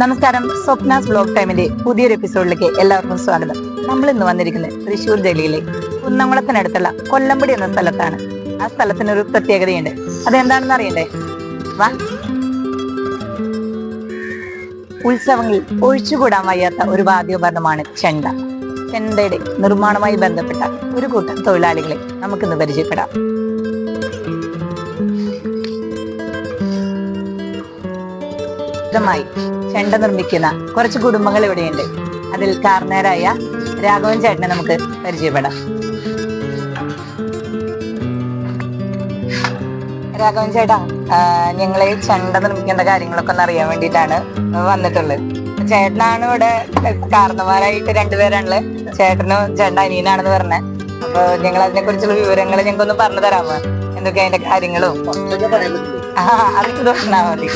നമസ്കാരം, സ്വപ്നാസ് വ്ലോഗ് ടൈമിന്റെ പുതിയൊരു എപ്പിസോഡിലേക്ക് എല്ലാവർക്കും സ്വാഗതം. നമ്മൾ ഇന്ന് വന്നിരിക്കുന്നത് തൃശ്ശൂർ ജില്ലയിലെ കുന്നംകുളത്തിനടുത്തുള്ള കൊല്ലംപടി എന്ന സ്ഥലത്താണ്. ആ സ്ഥലത്തിനൊരു പ്രത്യേകതയുണ്ട്. അതെന്താണെന്ന് അറിയണ്ടേ? വാ. ഉത്സവങ്ങളിൽ ഒഴിച്ചുകൂടാൻ വയ്യാത്ത ഒരു വാദ്യോപകരണമാണ് ചെണ്ട. ചെണ്ടയുടെ നിർമ്മാണവുമായി ബന്ധപ്പെട്ട ഒരു കൂട്ടം തൊഴിലാളികളെ നമുക്കിന്ന് പരിചയപ്പെടാം. ചെണ്ട നിർമ്മിക്കുന്ന കുറച്ച് കുടുംബങ്ങൾ ഇവിടെയുണ്ട്. അതിൽ കാരണവരായ രാഘവൻ ചേട്ടനെ നമുക്ക് പരിചയപ്പെടാം. രാഘവൻ ചേട്ടാ, ഞങ്ങളെ ചെണ്ട നിർമ്മിക്കേണ്ട കാര്യങ്ങളൊക്കെ ഒന്ന് അറിയാൻ വേണ്ടിയിട്ടാണ് വന്നിട്ടുള്ളത്. ചേട്ടനാണ് ഇവിടെ കാരണവരായിട്ട് രണ്ടുപേരാണുള്ളത്. ചേട്ടനും ചേട്ടൻ അനിയനാണെന്ന് പറഞ്ഞത്. അപ്പൊ ഞങ്ങൾ അതിനെ കുറിച്ചുള്ള വിവരങ്ങൾ ഞങ്ങൾക്കൊന്ന് പറഞ്ഞു തരാമോ? എന്തൊക്കെ അതിന്റെ കാര്യങ്ങളും അതൊക്കെ പറഞ്ഞാൽ മതി.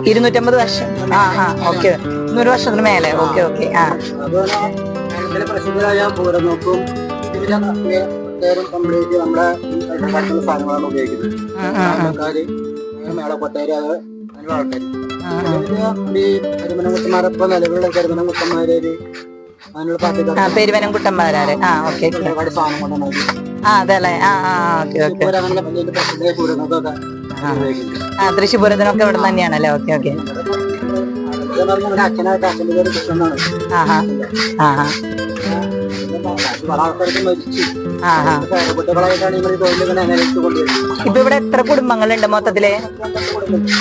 250 വർഷം. ഓക്കെ, 100 വർഷത്തിന് മേലെ. Okay okay. പ്രസിദ്ധരായ പൂരനോക്കും കംപ്ലീറ്റ് നമ്മുടെ സാധനങ്ങളാണ് ഉപയോഗിക്കുന്നത്. മേളക്കൊട്ടേര് അതിനുള്ള ആൾക്കാർ ഈ കരിമനംകുട്ടന്മാരൊപ്പം നിലവിലുള്ള കരിമനംകുട്ടന്മാര് അതിനുള്ള പാർട്ടിക്കാർ പെരുവനംകുട്ടന്മാരാര്. ഒരുപാട് സാധനം കൊണ്ടാണ്. തൃശ്ശൂർ പൂരത്തിനൊക്കെ ഇവിടെ തന്നെയാണല്ലേ? Okay okay. അച്ഛനായിട്ട് അച്ഛൻ്റെ പേര് കൃഷ്ണനാണ്. ഇപ്പൊ ഇവിടെ എത്ര കുടുംബങ്ങളുണ്ട് മൊത്തത്തില്?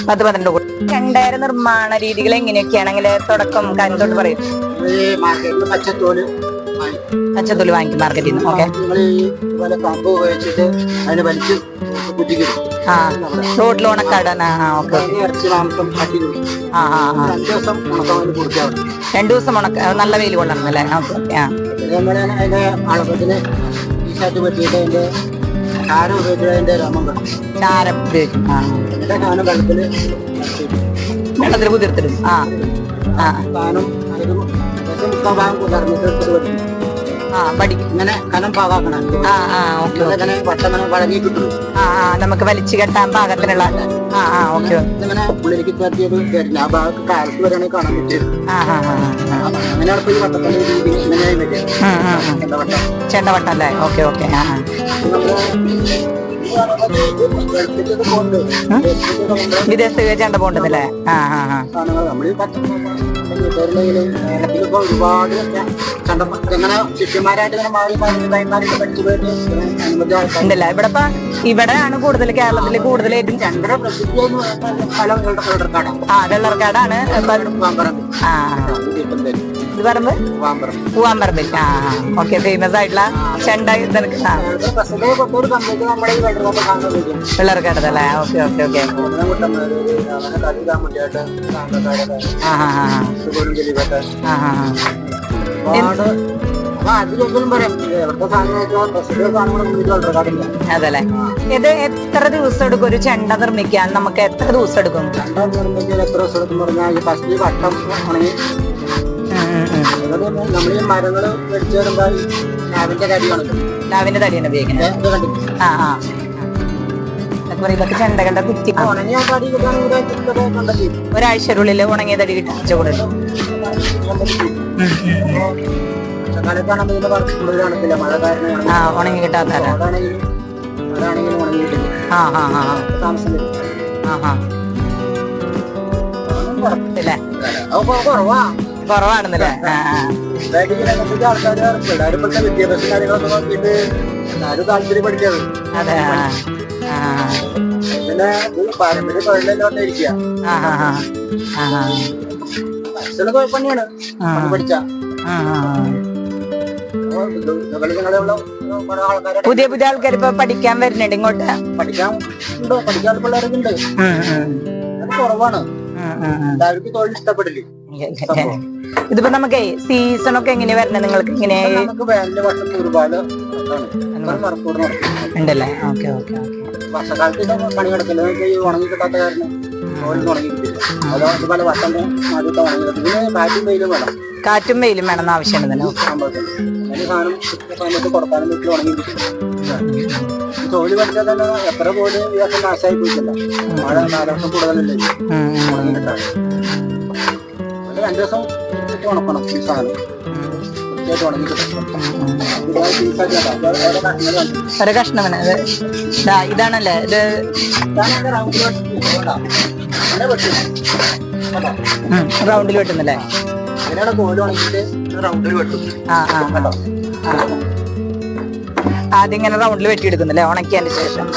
10-12 കുടുംബം. ചെണ്ടയുടെ നിർമ്മാണ രീതികൾ എങ്ങനെയൊക്കെയാണെങ്കിൽ തുടക്കം കാര്യം തൊട്ട് പറയും. പച്ചത്തോല് വാങ്ങിക്കും മാർക്കറ്റിൽ നിന്ന്. ഓക്കെ. കമ്പ് ഉപയോഗിച്ചിട്ട് അതിനെ വലിച്ച് റോഡിൽ ഉണക്കാടാൻ. ഇറച്ചി മാംസം കട്ടി 2 ദിവസം ഉണക്ക, നല്ല വെയിൽ കൊള്ളണം അല്ലേ? അതിന്റെ അളപ്പത്തിന് ഈ ഷർട്ട് പറ്റിയിട്ട് അതിന്റെ ചാരം ഉപയോഗിച്ചിട്ട് അതിന്റെ രമം കിട്ടും. ചാരം ഉപയോഗിക്കും. എന്നിട്ട് സാധനം വെള്ളത്തിൽ കുതിർത്തിടും. സാധനം അതിന് മുക്കാൽ ഭാഗം കുതിർന്നിട്ട് പഠിക്കും. ഇങ്ങനെ കനം പാകാക്കണം. വട്ടം വഴങ്ങി കിട്ടും. നമുക്ക് വലിച്ചു കെട്ടാൻ പാകത്തിനുള്ള. ഇങ്ങനെ ഉള്ളിലേക്ക് പറ്റിയത് വരില്ല. ആ ഭാഗത്ത് കാലത്ത് വരെയാണെങ്കിൽ കാണാൻ പറ്റും. അങ്ങനെയാണ് ഇപ്പൊ ഈ വട്ടത്തിന്റെ രീതി. ഇങ്ങനെയായി വരിക ചെണ്ടവട്ടം അല്ലേ? Okay okay. വിദേശത്ത് ചെണ്ട പോണ്ടല്ലേ? ഒരുപാട് ഇങ്ങനെ ശിഷ്യന്മാരായിട്ട് ഇങ്ങനെ മാറി പഠിച്ചു പോയിട്ട് ഉണ്ടല്ല. ഇവിടെയാണ് കൂടുതൽ, കേരളത്തില് കൂടുതലായിട്ടും ചന്ദ്ര പ്രസിദ്ധി സ്ഥലം വെള്ളർക്കാടാണ്. ഇത് പറമ്പ് പൂവാമ്പറമ്പിൽ. ഓക്കെ. ഫേമസ് ആയിട്ടുള്ള ചെണ്ട വെള്ളർക്കാടല്ലേ? Okay okay okay. അതല്ലേ? ഇത് എത്ര ദിവസം എടുക്കും ഒരു ചെണ്ട നിർമ്മിക്കാൻ? നമുക്ക് എത്ര ദിവസം എടുക്കും? ചെണ്ട നിർമ്മിക്കാൻ എത്ര ദിവസം എടുക്കും പറഞ്ഞാൽ ഫസ്റ്റ് വട്ടം ഉണങ്ങി നമ്മൾ ഈ മരങ്ങള് മേടിച്ചു വരുമ്പോൾ ലാവിന്റെ തടിയാണ്. ലാവിന്റെ തടിയാണ് ഉപയോഗിക്കുന്നത്. ഇതൊക്കെ ചെണ്ടകളുടെ കുറ്റി. ഉണങ്ങിയ തടി കിട്ടാണെങ്കിൽ ഒരാഴ്ചയുള്ളിൽ ഉണങ്ങിയ തടി കിട്ടിച്ച കൂടെ മഴക്കാലത്താണെങ്കിൽ കൂടുതൽ കാണത്തില്ല. മഴ കാരണം ഉണങ്ങി കിട്ടാത്ത അതാണെങ്കിൽ ഉണങ്ങി കിട്ടില്ല. താമസം കുറവാണെന്നല്ലേ? ആൾക്കാർ പിള്ളേരിപ്പോഴത്തെ വിദ്യാഭ്യാസ കാര്യങ്ങളൊക്കെ നോക്കിയിട്ട് എല്ലാവരും താല്പര്യം പഠിക്കാറ്. അതെ. പിന്നെ പാരമ്പര്യ തൊഴിലെല്ലാം ഇരിക്കുക. ചില കുഴപ്പന്നെയാണ് പഠിച്ച. പുതിയ പുതിയ ആൾക്കാർ ഇപ്പൊ പഠിക്കാൻ വരുന്നുണ്ട് ഇങ്ങോട്ട്. പഠിക്കാൻ പിള്ളേരൊക്കെ ഉണ്ട്. കുറവാണ്. എല്ലാവർക്കും തൊഴിൽ ഇഷ്ടപ്പെടില്ലേ. ഇതിപ്പോ നമുക്ക് സീസണൊക്കെ എങ്ങനെയാ വരണേ നിങ്ങൾക്ക്? ഇങ്ങനെ നമുക്ക് വേനൽ വർഷം ഒരുപാട് ഉണ്ടല്ലേ? Okay okay. വർഷക്കാലത്ത് പണി കിടക്കില്ല. ഈ ഉണങ്ങി കിട്ടാത്ത കാരണം ഉണങ്ങി കിട്ടില്ല. അതുകൊണ്ട് പല വട്ടം ആദ്യത്തെ ഉണങ്ങി കിട്ടും. പിന്നെ കാറ്റും വെയിലും വേണം. കാറ്റും വെയിലും വേണം ആവശ്യമുണ്ട്. സാധനം സമയത്ത് കൊടുക്കാനും വീട്ടിൽ ഉണങ്ങി കിട്ടും. തോല് പഠിച്ചാൽ തന്നെ എത്ര പോലെ ഈ വർഷം നാശമായി പോയിട്ടില്ല. മഴ 4 വർഷം കൂടുതലല്ലേ ഉണങ്ങിയിട്ടാണ്. 2 ദിവസം ഉണക്കണം ഈ സാധനം വൃത്തിയായിട്ട് ഉണങ്ങി കിട്ടും. ഒരു കഷ്ണമാണ് ഇതാണല്ലേ ഇത് റൗണ്ടിൽ വെട്ടുന്നല്ലേ? അതിനാണ് തോല് ഉണങ്ങിയിട്ട് റൗണ്ടിൽ വെട്ടും. ആദ്യം ഇങ്ങനെ റൗണ്ടിൽ വെട്ടിയെടുക്കുന്നല്ലേ ഉണക്കിയതിന് ശേഷം?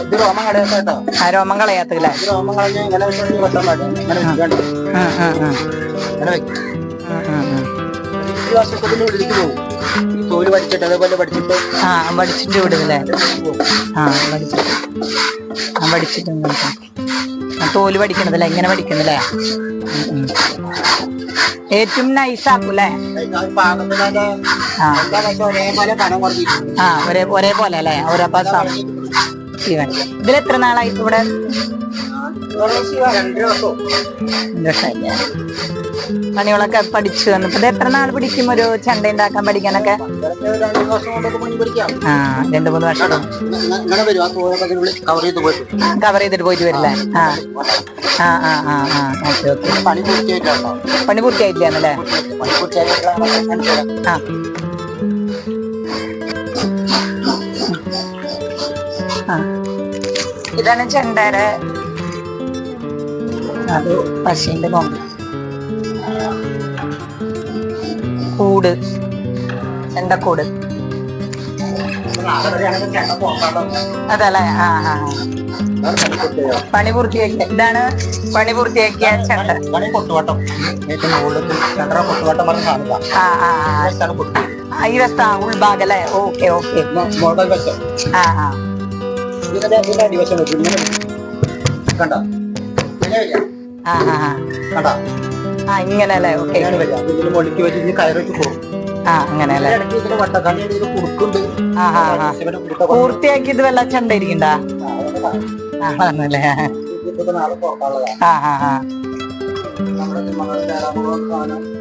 ഇത് രോമം കളയാത്ത ആ രോമം കളയാത്തല്ലേ? രോമം കളഞ്ഞ ഇങ്ങനെ വെട്ടാൻ പാടില്ല. ഇങ്ങനെ വെക്കും. ഈ വർഷത്തിന്റെ ഉള്ളിലേക്ക് പോകും. ഈ തോല് പഠിച്ചിട്ട് അതേപോലെ പഠിച്ചിട്ട് പഠിച്ചിട്ട് വിടുന്നല്ലേ? പഠിച്ചിട്ട് തോല് പഠിക്കണതല്ലേ? ഇങ്ങനെ പഠിക്കുന്നല്ലേ? ഏറ്റവും നൈസാക്കൂല്ലേ? ഒരേപോലെ അല്ലേ? ഇതിലെത്ര നാളായി ഇവിടെ? 2 വർഷം. പണികളൊക്കെ പഠിച്ചു വന്നപ്പോ ഇത് എത്ര നാൾ പിടിക്കും ഒരു ചെണ്ട ഉണ്ടാക്കാൻ പഠിക്കാനൊക്കെ? 2-3 വർഷം കവർ ചെയ്തിട്ട് പോയിട്ട് വരില്ലേ? പണി പൂർത്തിയായിട്ടില്ലേ? ഇതാണ് ചെണ്ടയുടെ അത് പശുവിന്റെ കൊമ്പ് കൂട്, ചെണ്ടക്കൂട് അതല്ലേ? പണി പൂർത്തിയാക്കിയ ഇതാണ് പണി പൂർത്തിയാക്കിയ ചെണ്ട. ഈ വസ്തു ഉൾഭാഗല്ലേ? Okay okay. ഇങ്ങനല്ലേ? ഓക്കെ. അങ്ങനെയല്ലേ? പൂർത്തിയാക്കിയത് വല്ല ചെണ്ട ഇരിക്കണ്ട?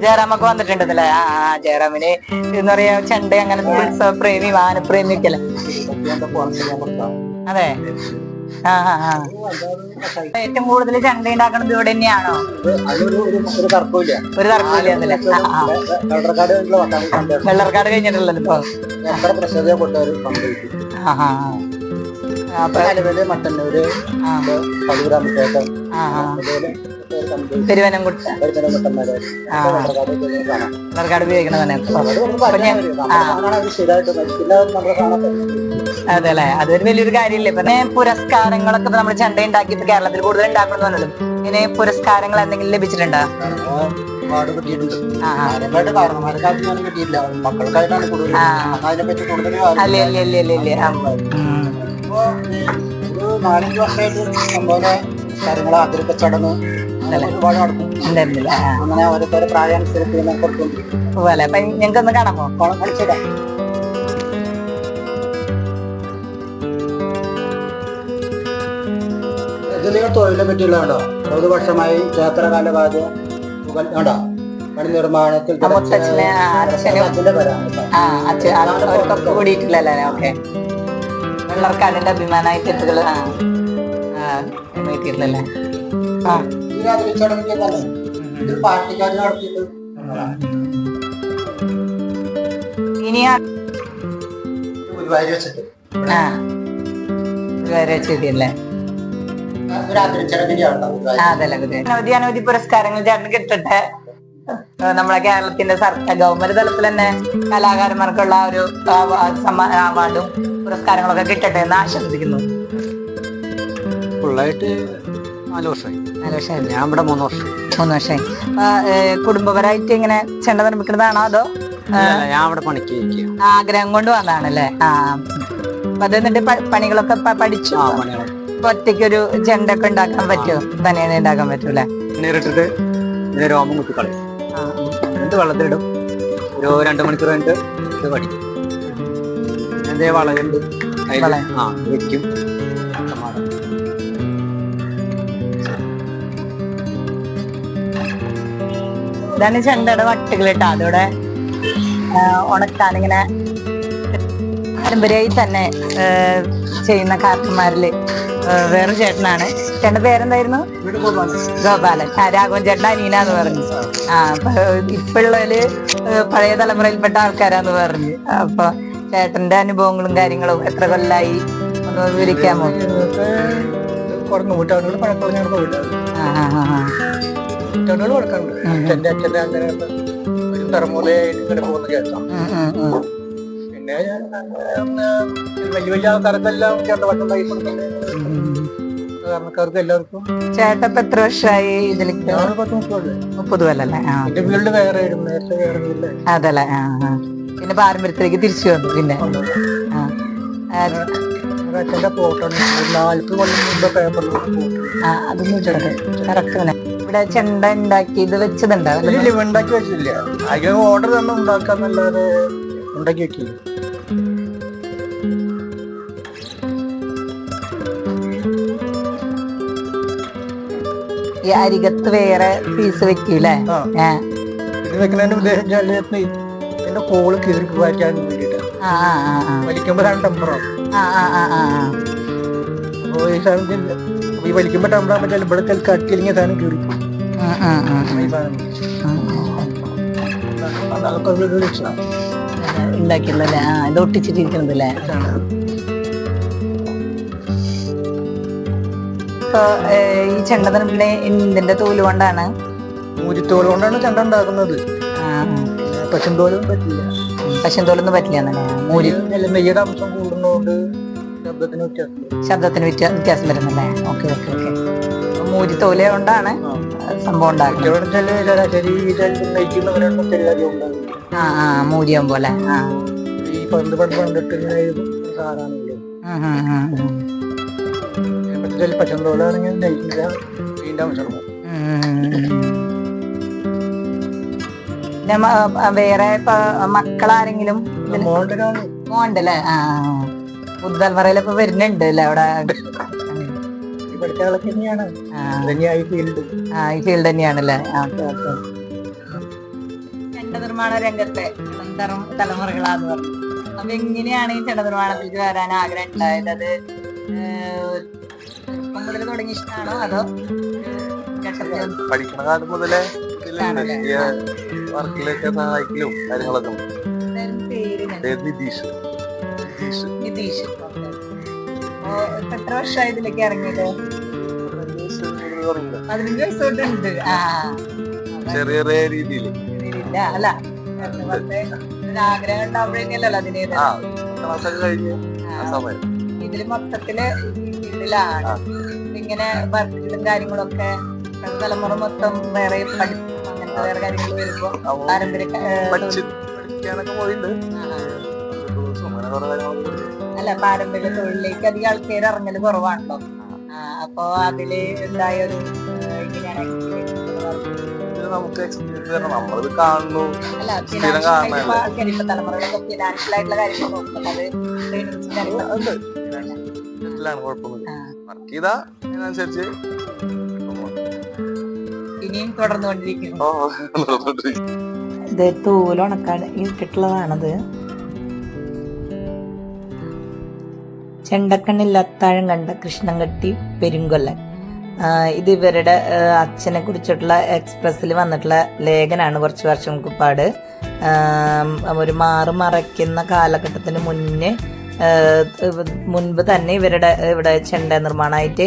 ജയറാമൊക്കെ വന്നിട്ടുണ്ടല്ലേ? ജയറാമിന് എന്ന് പറയാ ചെണ്ട അങ്ങനെ ഉത്സവ പ്രേമി വാനപ്രേമി ഒക്കെ അല്ലേ? അതെ. ഏറ്റവും കൂടുതൽ ചണ്ട ഉണ്ടാക്കണത് ഇവിടെ തന്നെയാണോ? ഒരു തർക്കമില്ല. വെള്ളർക്കാട് കഴിഞ്ഞിട്ടുള്ളത് ഇപ്പൊ പെരുവനംകുട്ട വെള്ളർക്കാട് ഉപയോഗിക്കണതന്നെ. അതെ അല്ലെ? അതൊരു വലിയൊരു കാര്യമില്ലേ? പിന്നെ പുരസ്കാരങ്ങളൊക്കെ നമ്മൾ ചെണ്ട ഉണ്ടാക്കിയിട്ട് കേരളത്തിൽ കൂടുതൽ ഉണ്ടാക്കണം പറഞ്ഞല്ലോ. ഇങ്ങനെ പുരസ്കാരങ്ങൾ എന്തെങ്കിലും ലഭിച്ചിട്ടുണ്ടോ? കാര്യങ്ങൾ അതിരൊക്കെ ചടങ്ങ് ഒരുപാട് നടക്കും. അങ്ങനെ ഓരോരുത്തരുടെ പ്രായാനുസരിച്ച് ഞങ്ങൾക്കൊന്ന് കാണാമോ? കളിച്ചേരാം. ഇത് നിങ്ങൾ തൊഴിലിനെ പറ്റിയുള്ളതാണോ? 60 വർഷമായി ക്ഷേത്രകാല കണ്ടോ? പണി നിർമ്മാണത്തിൽ കൂടിയിട്ടില്ലല്ലേ? ഓക്കെ. വെള്ളർക്കാടിന്റെ അഭിമാനായി തെറ്റുകള് കിട്ടിയിട്ടില്ലല്ലേ? ഇനി ചെടിയല്ലേ? അനവധി പുരസ്കാരങ്ങൾ ചേട്ടന് കിട്ടട്ടെ. നമ്മളെ കേരളത്തിന്റെ സർക്കാർ ഗവൺമെന്റ് തലത്തിൽ തന്നെ കലാകാരന്മാർക്കുള്ള ഒരു അവാർഡും പുരസ്കാരങ്ങളൊക്കെ കിട്ടട്ടെ എന്ന് ആശംസിക്കുന്നു. ഫുള്ളായിട്ട് 4 വർഷമായി. ഞാൻ ഇവിടെ 3 വർഷമായി. കുടുംബപരമായിട്ട് ഇങ്ങനെ ചെണ്ട നിർമ്മിക്കുന്നതാണോ അതോ ഞാൻ അവിടെ പണിക്ക് ആഗ്രഹം കൊണ്ട് വന്നതാണല്ലേ? അപ്പൊ അത് എന്നിട്ട് പണികളൊക്കെ പഠിച്ചു ഒറ്റയ്ക്കൊരു ചെണ്ടൊക്കെ ഉണ്ടാക്കാൻ പറ്റുമോ? തനിയെ ഉണ്ടാക്കാൻ പറ്റൂല്ലേ? നേരിട്ടിട്ട് രോമം കുത്തിക്കളയും, എന്നിട്ട് വെള്ളത്തിലിടും. ഒരു 2 മണിക്കൂർ കഴിഞ്ഞിട്ട് ഇത് പഠിക്കും. എന്തേ വളയുണ്ട് വെക്കും. ഇതാണ് ചെണ്ടയുടെ വട്ടുകൾ കേട്ടോ. അതോടെ ഉണക്കാനിങ്ങനെ പാരമ്പര്യമായി തന്നെ ചെയ്യുന്ന കാർക്കന്മാരില് വേറൊരു ചേട്ടനാണ്. ചേട്ടന്റെ പേരെന്തായിരുന്നു? ഗോപാലൻ. രാഘവൻ ചേട്ടൻ അനീനാന്ന് പറഞ്ഞു. അപ്പൊ ഇപ്പോഴുള്ളതില് പഴയ തലമുറയിൽപ്പെട്ട ആൾക്കാരാന്ന് പറഞ്ഞു. അപ്പൊ ചേട്ടന്റെ അനുഭവങ്ങളും കാര്യങ്ങളും എത്ര കൊല്ലായി ഒന്ന് വിവരിക്കാമോ? നൂറ്റാണ്ടുകൾ പഴക്കമുള്ള നൂറ്റാണ്ടുകൾ പഴക്കമുണ്ട്. എന്റെ അച്ഛന്റെ അങ്ങനെ ഒരു തലമുറയായിട്ട് ഇങ്ങനെ പോകുന്ന കേൾക്കാം. പിന്നെ വലിയ വലിയ ആൾക്കാർക്കെല്ലാം ചെണ്ടവട്ടുണ്ടായി കൊടുക്കുന്നത് കാരണക്കാർക്ക് എല്ലാവർക്കും. ചേട്ടൻ എത്ര വർഷമായി ഇതിലേക്ക്? 30 കൊല്ലല്ലേ? എന്റെ വീട് വേറെ നേരത്തെ വേറെ വീട്ടില്. അതല്ലേ? പിന്നെ പാരമ്പര്യത്തിലേക്ക് തിരിച്ചു വന്നു. പിന്നെ അച്ഛന്റെ ഫോട്ടോ 40 കൊല്ലം മുമ്പ് പേപ്പറിൽ അതൊന്നും കറക്റ്റ്. ഇവിടെ ചെണ്ട ഉണ്ടാക്കി ഇത് വെച്ചതുണ്ടോ? ഉണ്ടാക്കി വെച്ചില്ല. അതിന് ഓർഡർ തന്നെ ഉണ്ടാക്കാന്നല്ലാതെ ഉണ്ടാക്കി വെക്കില്ല. ഈ അരികത്ത് വേറെ പീസ് വെക്കൂലേ? ഇത് വെക്കുന്നതിന്റെ ഉദ്ദേശം എന്റെ കോള് കീറി വായിക്കാൻ വേണ്ടിട്ട് വലിക്കുമ്പോ ടെമ്പറാണ്. അപ്പൊ ഈ സാധനം ഈ വലിക്കുമ്പോ ടെമ്പറാൻ പറ്റില്ല. ഇവിടെ കട്ടിയില്ലെങ്കിൽ സാധനം കീറി ഉണ്ടാക്കിയുള്ളല്ലേ? ഇത് ഒട്ടിച്ചിട്ടിരിക്കുന്നതല്ലേ? ഇപ്പൊ ഈ ചെണ്ടത്തിന് പിന്നെ എന്തിന്റെ തോല് കൊണ്ടാണ്? മൂരിത്തോല് കൊണ്ടാണ് ചെണ്ട ഉണ്ടാക്കുന്നത്. പശുന്തോലും പറ്റില്ല. പശുന്തോലൊന്നും പറ്റില്ല. നെയ്യുടെ അംശം കൂടുന്നതുകൊണ്ട് ശബ്ദത്തിന് വ്യത്യാസം വരുന്നല്ലേ? Okay okay okay. മൂരിത്തോല കൊണ്ടാണ് സംഭവം ഉണ്ടാക്കുന്നത്. മൂരിയം പോലെ. ഈ പണ്ട് പണ്ടിട്ട് സാധാരണ പച്ചന്തോലാണെങ്കിൽ നെയ്യില്ല, ഇതിന്റെ അംശം. വേറെ മക്കളാരെങ്കിലും? മോണ്ടല്ലേ? പുതുതലമുറയിലൊക്കെ വരുന്നുണ്ട് അല്ലേ അവിടെ? ഈ ഫീൽഡ് തന്നെയാണല്ലേ? ചെണ്ട നിർമ്മാണ രംഗത്തെ തലമുറകളാന്ന് പറഞ്ഞു. അപ്പൊ എങ്ങനെയാണ് ഈ ചെണ്ട നിർമ്മാണത്തിലേക്ക് വരാൻ ആഗ്രഹം ഉണ്ടായത്? അത് മുതൽ തുടങ്ങി ഇഷ്ടമാണോ അതോ പഠിക്കുന്ന കാലം മുതലേ വർക്കിലൊക്കെ സഹായിക്കലും കാര്യങ്ങളൊക്കെ? നിതീഷ്. എത്ര വർഷമായി ഇതിലേക്ക് ഇറങ്ങിയത്? 15 വയസ്സ് തൊട്ടുണ്ട്. ചെറിയ ചെറിയ രീതിയിൽ അല്ല, ആഗ്രഹം ഉണ്ടാവുമ്പോഴേക്കല്ലോ അതിന്. ഇതില് മൊത്തത്തില് ഇതിലാണ് ഇങ്ങനെ വർക്കുകളും കാര്യങ്ങളൊക്കെ തലമുറ മൊത്തം വേറെ പഠിപ്പും അങ്ങനത്തെ വേറെ കാര്യങ്ങൾ വരുമ്പോ പാരമ്പര്യ അല്ല പാരമ്പര്യ തൊഴിലേക്ക് അധികം ആൾക്കാർ ഇറങ്ങല് കുറവാണല്ലോ. അപ്പൊ അതില് ഉണ്ടായ ഒരു ഇങ്ങനെയാണ് നമുക്ക് എക്സ്പീരിയൻസ് നമ്മളത് കാണുന്നു. അല്ല ഇപ്പൊ തലമുറകളൊക്കെ ഫിനാൻഷ്യൽ ആയിട്ടുള്ള കാര്യങ്ങൾ നോക്കുന്നത് അത് കുഴപ്പമൊന്നുമില്ല. വർക്ക് ചെയ്താ അതിനനുസരിച്ച് ഇനിയും തുടർന്നുകൊണ്ടിരിക്കുന്നു. ഇത് തോലുണക്കാൻ ഇട്ടിട്ടുള്ളതാണത്. ചെണ്ടക്കണ്ണില്ലത്താഴം കണ്ട കൃഷ്ണൻകട്ടി പെരുങ്കൊല്ലൻ. ഇത് ഇവരുടെ അച്ഛനെ കുറിച്ചിട്ടുള്ള എക്സ്പ്രസ്സിൽ വന്നിട്ടുള്ള ലേഖനാണ്. കുറച്ച് വർഷം മുമ്പാട് ഒരു മറയ്ക്കുന്ന കാലഘട്ടത്തിന് മുൻപ് തന്നെ ഇവിടെ ചെണ്ട നിർമ്മാണമായിട്ട്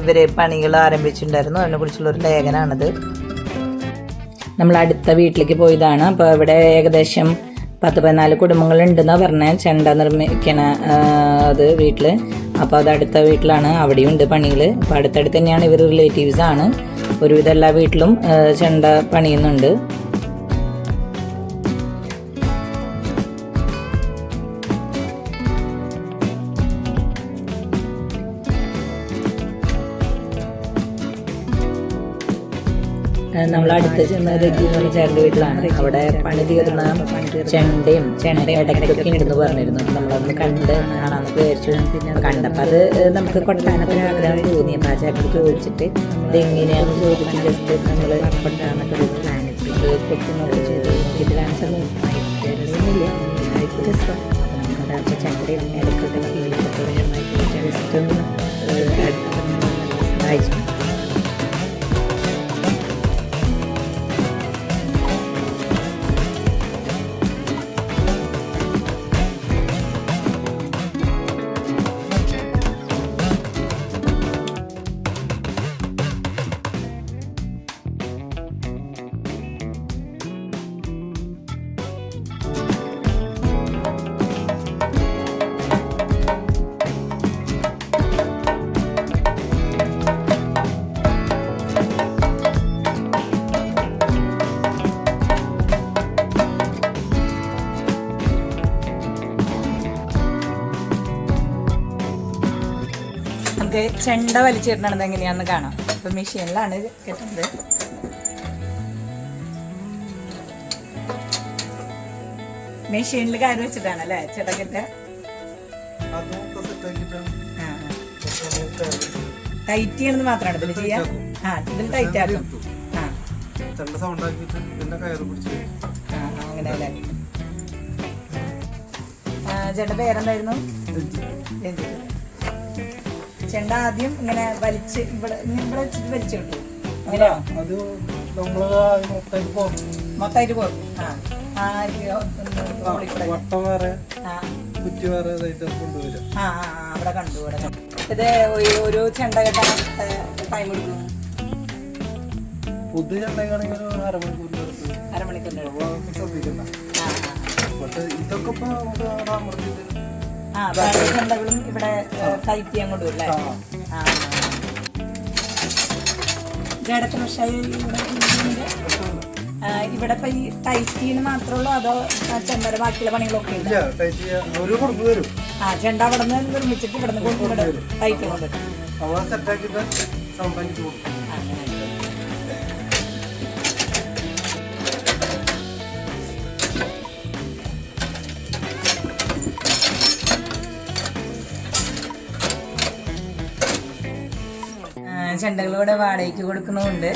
ഇവര് പണികൾ ആരംഭിച്ചിട്ടുണ്ടായിരുന്നു. അതിനെ കുറിച്ചുള്ള ഒരു ലേഖനാണിത്. നമ്മൾ അടുത്ത വീട്ടിലേക്ക് പോയതാണ്. അപ്പോൾ ഇവിടെ ഏകദേശം 10-14 കുടുംബങ്ങളുണ്ടെന്നാണ് പറഞ്ഞത് ചെണ്ട നിർമ്മിക്കണ അത് വീട്ടിൽ. അപ്പോൾ അത് അടുത്ത വീട്ടിലാണ്, അവിടെയും ഉണ്ട് പണികൾ. അപ്പോൾ അടുത്തടുത്ത് തന്നെയാണ്, ഇവർ റിലേറ്റീവ്സ് ആണ്. ഒരുവിധം എല്ലാ വീട്ടിലും ചെണ്ട പണിയുന്നുണ്ട്. നമ്മൾ അടുത്ത് ചെന്നത് ചേട്ടൻ്റെ വീട്ടിലാണ്. അവിടെ പണി തീർന്ന ചെണ്ടയും ഇടയ്ക്കൊക്കെ ഉണ്ടെന്ന് പറഞ്ഞിരുന്നു. നമ്മളതൊന്ന് കാണാമെന്ന് വിചാരിച്ചു. കണ്ടപ്പോൾ അത് നമുക്ക് കൊട്ടാനത്തിന് ആഗ്രഹം തോന്നി. അപ്പോൾ ആ ചേട്ടൻ ചോദിച്ചിട്ട് ഇതെങ്ങനെയാണെന്ന് ചോദിച്ചിട്ട് ജസ്റ്റ് നമ്മൾ കൊട്ടാനൊക്കെ ഒരു പ്ലാൻ ഇട്ടു. അത് പൊട്ടുന്നൊക്കെ ചെയ്ത് ഇതിലാണെച്ചാൽ വേറെയൊന്നുമില്ല രസം. അപ്പോൾ നമ്മളത് ചക്കരയും ഇടയ്ക്കൊക്കെ ജസ്റ്റ് ഒന്ന് സഹായിച്ചു. നമുക്ക് ചെണ്ട വലിച്ചിടണത് എങ്ങനെയാണെന്ന് കാണാം. ഇപ്പൊ മെഷീനിലാണ് കെട്ടുന്നത്. മെഷീനിൽ കയറി വെച്ചിട്ടാണ് അല്ലേ ചെടക്കെട്ട്? ടൈറ്റ് ചെയ്യണത് മാത്രമാണ് ഇതിൽ ചെയ്യാം. ഇതിൽ ടൈറ്റ് ആക്കും. അങ്ങനെ അല്ലേ. ചേട്ടൻ്റെ പേരെന്തായിരുന്നു? ചെണ്ട ആദ്യം ഇങ്ങനെ വലിച്ച് ഇവിടെ വെച്ചിട്ട് വലിച്ചു കിട്ടും. മൊത്തമായിട്ട് പോകും. അവിടെ കണ്ടു. ഇത് ഒരു ചെണ്ട കെട്ടാൻ ടൈം എടുക്കും. പുതിയ ചെണ്ടയാണെങ്കിൽ അരമണിക്കൂർ. ഇതൊക്കെ ചെണ്ടകളും ഇവിടെ ടൈറ്റ് ചെയ്യാൻ കൊണ്ടുവരും അല്ലേ? ജഡത്തിന് പക്ഷേ ഇവിടെ ഇപ്പൊ ഈ ടൈറ്റ് ചെയ്യുന്ന മാത്രമേ ഉള്ളൂ അതോ ചെണ്ടയുടെ ബാക്കിയുള്ള പണികളൊക്കെ ഉണ്ട്? ചെണ്ട അവിടെ നിന്ന് നിർമ്മിച്ചിട്ട് ഇവിടെ നിന്ന് ഇവിടെ ടൈറ്റ് കൊണ്ടുവരും. ചെണ്ടകളിവിടെ വാടകയ്ക്ക് കൊടുക്കുന്നുണ്ട്.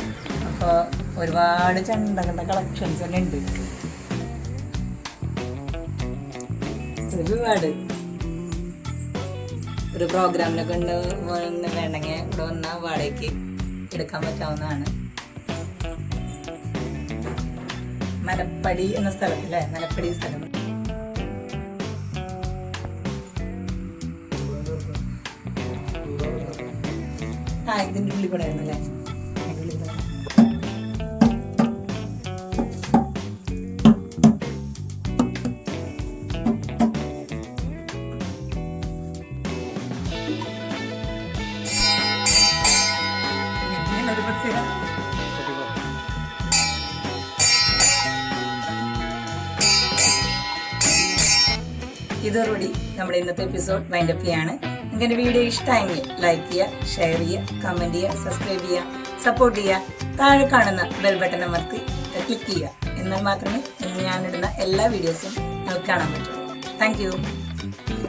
അപ്പോൾ ഒരുപാട് ചെണ്ടകളുടെ കളക്ഷൻസ് തന്നെ ഉണ്ട്. ഒരുപാട് ഒരു പ്രോഗ്രാമിനൊക്കെ ഉണ്ട് വേണമെങ്കിൽ ഇവിടെ വന്നാൽ വാടകയ്ക്ക് എടുക്കാൻ പറ്റാവുന്നതാണ്. മലപ്പടി എന്ന സ്ഥലത്തല്ലേ? മലപ്പടി സ്ഥലം. ഇതിൻ്റെ ഉള്ളിൽ കൂടെ ആയിരുന്നു അല്ലേ? ഒരു പ്രത്യേക ഇതോടുകൂടി നമ്മുടെ ഇന്നത്തെ എപ്പിസോഡ് വൈൻഡപ്പ് ചെയ്യാണ്. നിങ്ങൾക്ക് വീഡിയോ ഇഷ്ടമായെങ്കിൽ ലൈക്ക് ചെയ്യുക, ഷെയർ ചെയ്യുക, കമൻറ്റ് ചെയ്യുക, സബ്സ്ക്രൈബ് ചെയ്യുക, സപ്പോർട്ട് ചെയ്യുക. താഴെ കാണുന്ന ബെൽ ബട്ടൺ അമർത്തി ക്ലിക്ക് ചെയ്യുക. എന്നാൽ മാത്രമേ ഞാനിടുന്ന എല്ലാ വീഡിയോസും നിങ്ങൾക്ക് കാണാൻ പറ്റുള്ളൂ. Thank you.